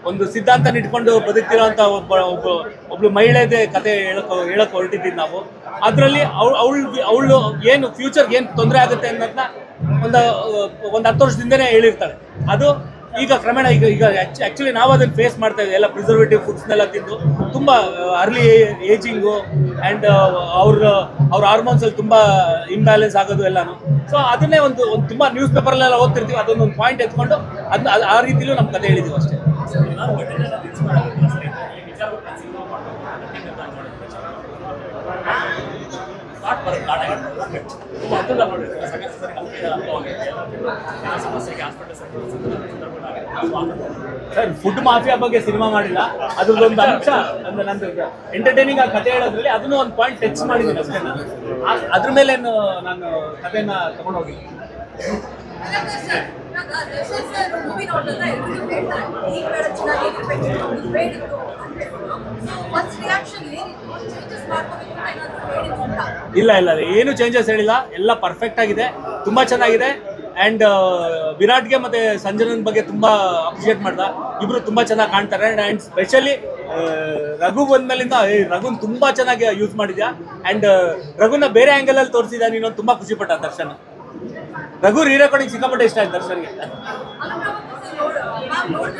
ಒಂದು ಸಿದ್ಧಾಂತ ಇಟ್ಕೊಂಡು ಬದುಕ್ತಿರೋಂಥ ಒಬ್ಳು ಮಹಿಳೆದೇ ಕತೆ ಹೇಳಕ್ ಹೊರಟಿದ್ದೀವಿ ನಾವು. ಅದರಲ್ಲಿ ಅವಳು ಏನು ಫ್ಯೂಚರ್ಗೆ ಏನು ತೊಂದರೆ ಆಗುತ್ತೆ ಅನ್ನೋದನ್ನ ಒಂದು 10 ವರ್ಷದಿಂದನೇ ಹೇಳಿರ್ತಾಳೆ. ಅದು ಈಗ ಕ್ರಮೇಣ ಈಗ ಆ್ಯಕ್ಚುಲಿ ನಾವು ಅದನ್ನು ಫೇಸ್ ಮಾಡ್ತಾ ಇದ್ದೀವಿ. ಎಲ್ಲ ಪ್ರಿಸರ್ವೇಟಿವ್ ಫುಡ್ಸ್ನೆಲ್ಲ ತಿಂದು ತುಂಬ ಅರ್ಲಿ ಏಜಿಂಗು ಆ್ಯಂಡ್ ಅವ್ರ ಹಾರ್ಮೋನ್ಸಲ್ಲಿ ತುಂಬ ಇಂಬ್ಯಾಲೆನ್ಸ್ ಆಗೋದು ಎಲ್ಲನೂ. ಸೊ ಅದನ್ನೇ ಒಂದು ತುಂಬ ನ್ಯೂಸ್ ಪೇಪರ್ಲೆಲ್ಲ ಓದ್ತಿರ್ತೀವಿ. ಅದೊಂದು ಪಾಯಿಂಟ್ ಎತ್ಕೊಂಡು ಅದನ್ನ ಆ ರೀತಿಲೂ ನಮ್ಮ ಕತೆ ಹೇಳಿದ್ದೀವಿ ಅಷ್ಟೇ. ಸರ್, ಫುಡ್ ಮಾಫಿಯಾ ಬಗ್ಗೆ ಸಿನಿಮಾ ಮಾಡಿಲ್ಲ. ಅದ್ರದ್ದೊಂದು ಅಂಶ ಅಂದ್ರೆ ನಂದು ಎಂಟರ್ಟೈನಿಂಗ್ ಆಗಿ ಕತೆ ಹೇಳೋದ್ರಲ್ಲಿ ಅದನ್ನು ಒಂದು ಪಾಯಿಂಟ್ ಟಚ್ ಮಾಡಿದ್ದೀನಿ ಅಷ್ಟೇ. ಅದ್ರ ಮೇಲೆ ನಾನು ಕಥೆನ ತಗೊಂಡೋಗಿ ಇಲ್ಲ ಏನು ಚೇಂಜಸ್ ಹೇಳಿಲ್ಲ. ಎಲ್ಲ ಪರ್ಫೆಕ್ಟ್ ಆಗಿದೆ, ತುಂಬಾ ಚೆನ್ನಾಗಿದೆ. ಆ್ಯಂಡ್ ವಿರಾಟ್ಗೆ ಮತ್ತೆ ಸಂಜನನ್ ಬಗ್ಗೆ ತುಂಬಾ ಅಪ್ರಿಷಿಯೇಟ್ ಮಾಡ್ದ. ಇಬ್ರು ತುಂಬಾ ಚೆನ್ನಾಗಿ ಕಾಣ್ತಾರೆ. ಆ್ಯಂಡ್ ಸ್ಪೆಷಲಿ ರಘು ಬಂದ್ಮೇಲಿಂದ ರಘುನ್ ತುಂಬಾ ಚೆನ್ನಾಗಿ ಯೂಸ್ ಮಾಡಿದ್ಯಾ. ಆ್ಯಂಡ್ ರಘುನ ಬೇರೆ ಆ್ಯಂಗಲ್ ಅಲ್ಲಿ ತೋರಿಸಿದ ನೀನು ತುಂಬಾ ಖುಷಿ ಪಟ್ಟ ದರ್ಶನ್. ರಘು ರೀ ರೆಕಾರ್ಡಿಂಗ್ ಸಿಕ್ಕಾಪಟ್ಟೆ ಇಷ್ಟ ಆಯ್ತು ದರ್ಶನ್ಗೆ.